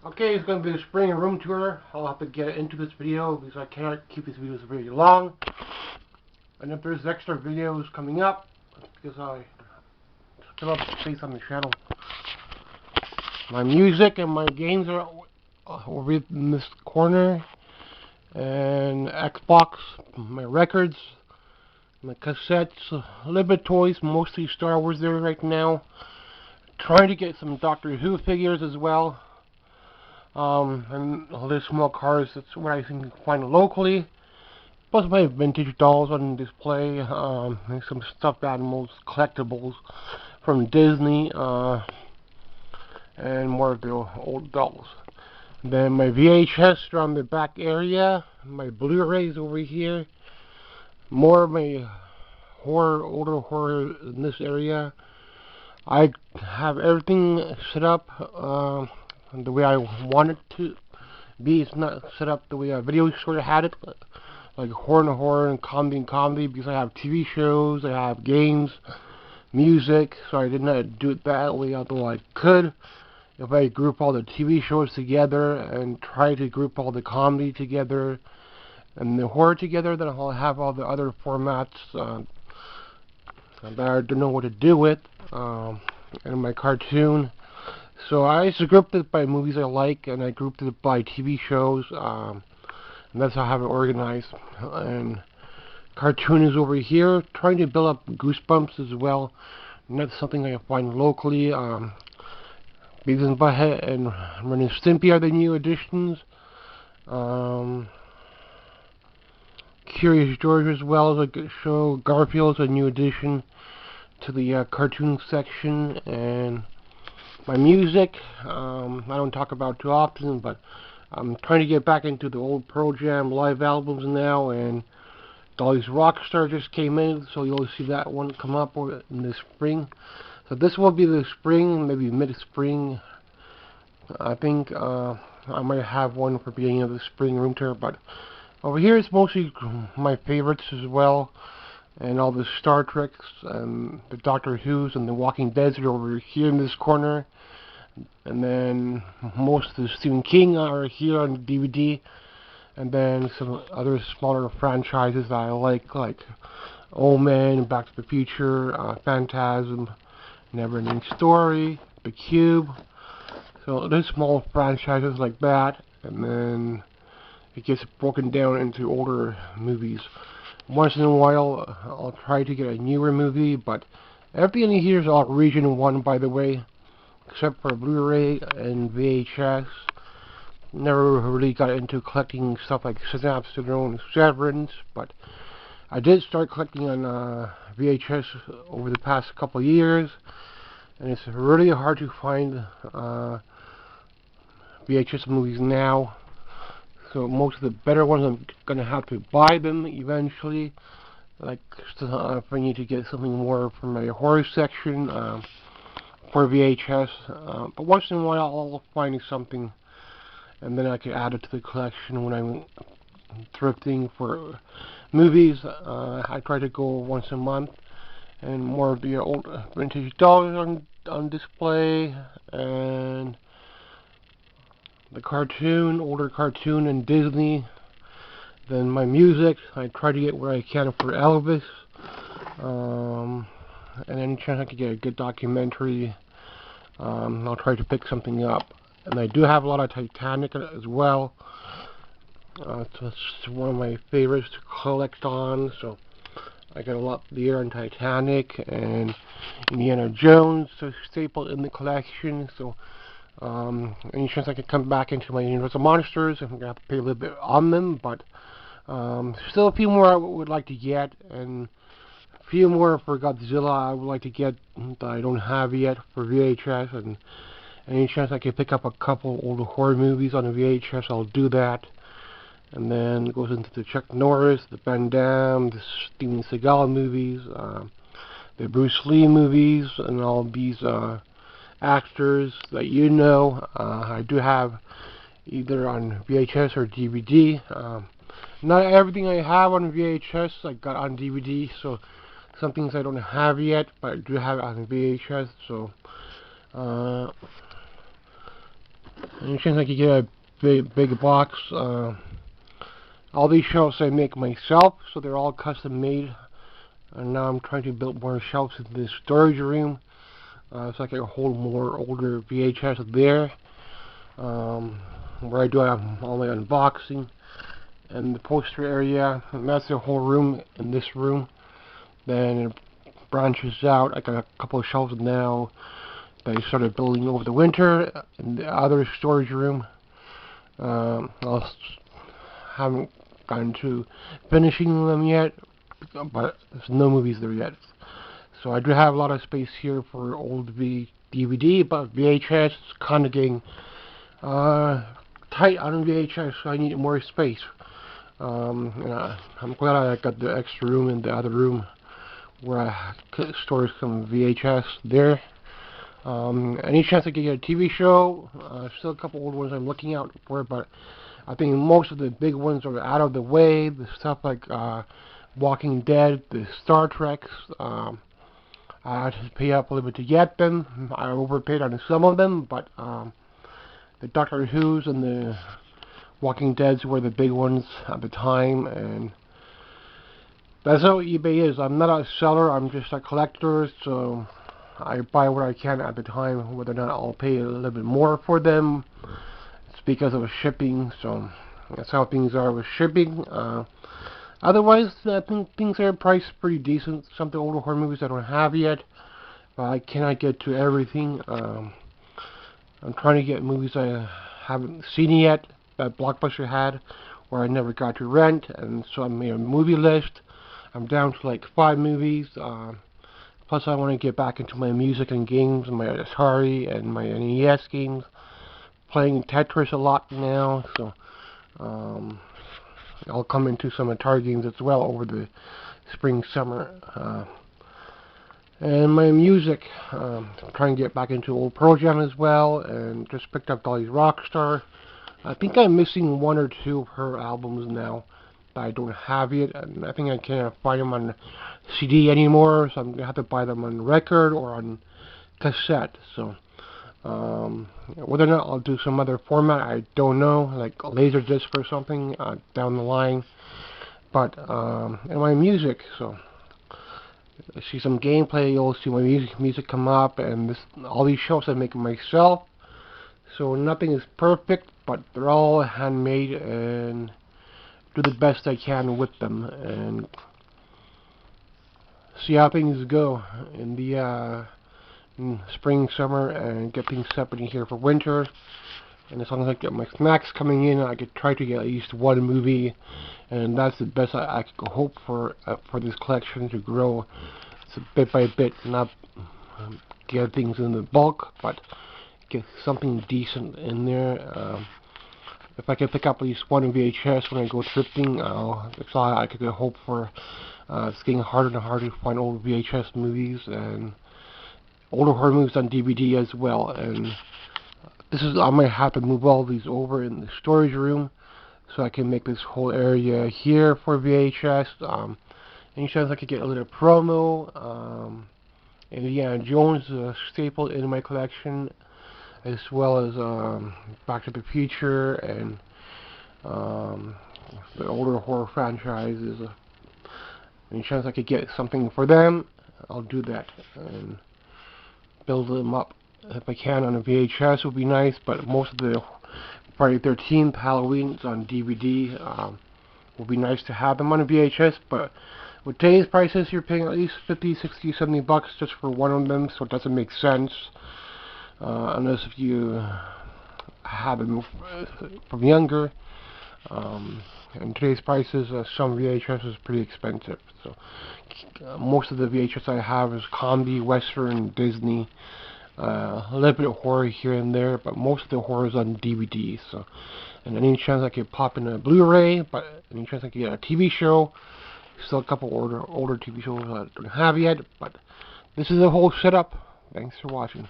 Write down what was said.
Okay, it's going to be the spring room tour. I'll have to get into this video because I cannot keep these videos very long. And if there's extra videos coming up, because I fill up space on the channel. My music and my games are over in this corner. And Xbox, my records, my cassettes, a little bit toys, mostly Star Wars there right now. Trying to get some Doctor Who figures as well. And all these small cars, that's what I can find locally. Plus my vintage dolls on display, and some stuffed animals, collectibles from Disney, and more of the old dolls. Then my VHS around the back area, my Blu-rays over here, more of my older horror in this area. I have everything set up the way I want it to be. It's not set up the way a video store had it, like horror and comedy, because I have TV shows, I have games, music, so I did not do it that way, although I could. If I group all the TV shows together and try to group all the comedy together and the horror together, then I'll have all the other formats that I don't know what to do with, and my cartoon. So I just grouped it by movies I like, and I grouped it by TV shows, and that's how I have it organized. And cartoon is over here, trying to build up Goosebumps as well, and that's something I find locally. Beavis and Butthead and Ren and Stimpy are the new additions. Curious George as well as a good show. Garfield's a new addition to the cartoon section. And my music, I don't talk about too often, but I'm trying to get back into the old Pearl Jam live albums now, and Dolly's Rockstar just came in, so you'll see that one come up in the spring. So this will be the spring, maybe mid-spring. I think I might have one for beginning of the spring room tour, but over here is mostly my favorites as well, and all the Star Treks and the Doctor Who's and the Walking Dead's are over here in this corner. And then most of the Stephen King are here on DVD, and then some other smaller franchises that I like Omen, Back to the Future, Phantasm, Neverending Story, The Cube. So there's small franchises like that, and then it gets broken down into older movies. Once in a while, I'll try to get a newer movie, but everything in here is all Region 1, by the way, except for Blu-ray and VHS. Never really got into collecting stuff like Synapse, Syndrome, and Severance, but I did start collecting on VHS over the past couple of years, and it's really hard to find VHS movies now. So most of the better ones, I'm gonna have to buy them eventually. Like if I need to get something more from my horror section for VHS. But once in a while, I'll find something, and then I can add it to the collection when I'm thrifting for movies. I try to go once a month, and more of the old vintage dolls on display, and the cartoon, older cartoon and Disney. Then my music, I try to get where I can for Elvis. And any chance I could get a good documentary, I'll try to pick something up. And I do have a lot of Titanic as well. It's one of my favorites to collect on. So I got a lot there on Titanic, and Indiana Jones, so staple in the collection. So any chance I could come back into my Universal Monsters, I'm gonna have to pay a little bit on them, but still a few more I would like to get, and a few more for Godzilla I would like to get that I don't have yet for VHS, and any chance I could pick up a couple old horror movies on the VHS, I'll do that. And then it goes into the Chuck Norris, the Van Damme, the Steven Seagal movies, the Bruce Lee movies, and all these actors that you know. I do have either on VHS or DVD. Not everything I have on VHS I got on DVD, so some things I don't have yet, but I do have it on VHS. So Any chance I could get a big box? All these shelves I make myself, so they're all custom made. And now I'm trying to build more shelves in this storage room, so I can hold more older VHS there, where I do have all my unboxing. And the poster area, and that's the whole room in this room. Then it branches out. I got a couple of shelves now that I started building over the winter in the other storage room. I haven't gotten to finishing them yet, but there's no movies there yet. So I do have a lot of space here for old DVD, but VHS is kind of getting tight on VHS, so I need more space. I'm glad I got the extra room in the other room where I could store some VHS there. Any chance I could get a TV show? Still a couple old ones I'm looking out for, but I think most of the big ones are out of the way. The stuff like Walking Dead, the Star Treks, I had to pay up a little bit to get them. I overpaid on some of them, but the Doctor Who's and the Walking Dead's were the big ones at the time, and that's how eBay is. I'm not a seller, I'm just a collector, so I buy what I can at the time. Whether or not I'll pay a little bit more for them, it's because of shipping, so that's how things are with shipping. Otherwise, I think things are priced pretty decent. Some of the older horror movies I don't have yet, but I cannot get to everything. I'm trying to get movies I haven't seen yet that Blockbuster had, where I never got to rent, and so I made a movie list. I'm down to like 5 movies. Plus, I want to get back into my music and games, and my Atari and my NES games. Playing Tetris a lot now, so I'll come into some Atari games as well over the spring, summer. And my music, I'm trying to get back into old Pearl Jam as well, and just picked up Dolly's Rockstar. I think I'm missing 1 or 2 of her albums now that I don't have yet, and I think I can't find them on CD anymore, so I'm going to have to buy them on record or on cassette. So whether or not I'll do some other format, I don't know, like a Laserdisc or something down the line. But and my music, so see some gameplay, you'll see my music come up, and all these shows I make myself. So nothing is perfect, but they're all handmade, and do the best I can with them, and see how things go in the spring, summer, and get things separated here for winter. And as long as I get my snacks coming in, I could try to get at least 1 movie, and that's the best I could hope for this collection to grow. It's bit by bit, not get things in the bulk, but get something decent in there. If I can pick up at least 1 VHS when I go thrifting, that's all I could hope for. It's getting harder and harder to find old VHS movies and older horror movies on DVD as well. And I might have to move all these over in the storage room so I can make this whole area here for VHS. Any chance I could get a little promo. Indiana Jones is a staple in my collection, as well as Back to the Future and the older horror franchises. Any chance I could get something for them, I'll do that and build them up if I can on a VHS. Would be nice, but most of the Friday 13th, Halloween's on DVD. Would be nice to have them on a VHS, but with today's prices, you're paying at least 50, 60, 70 bucks just for 1 of them, so it doesn't make sense. Unless if you have them from younger. And today's prices, some VHS is pretty expensive. So most of the VHS I have is comedy, western, Disney. A little bit of horror here and there, but most of the horror is on DVD. So, and any chance I could pop in a Blu-ray, but any chance I could get a TV show. Still a couple older TV shows I don't have yet, but this is the whole setup. Thanks for watching.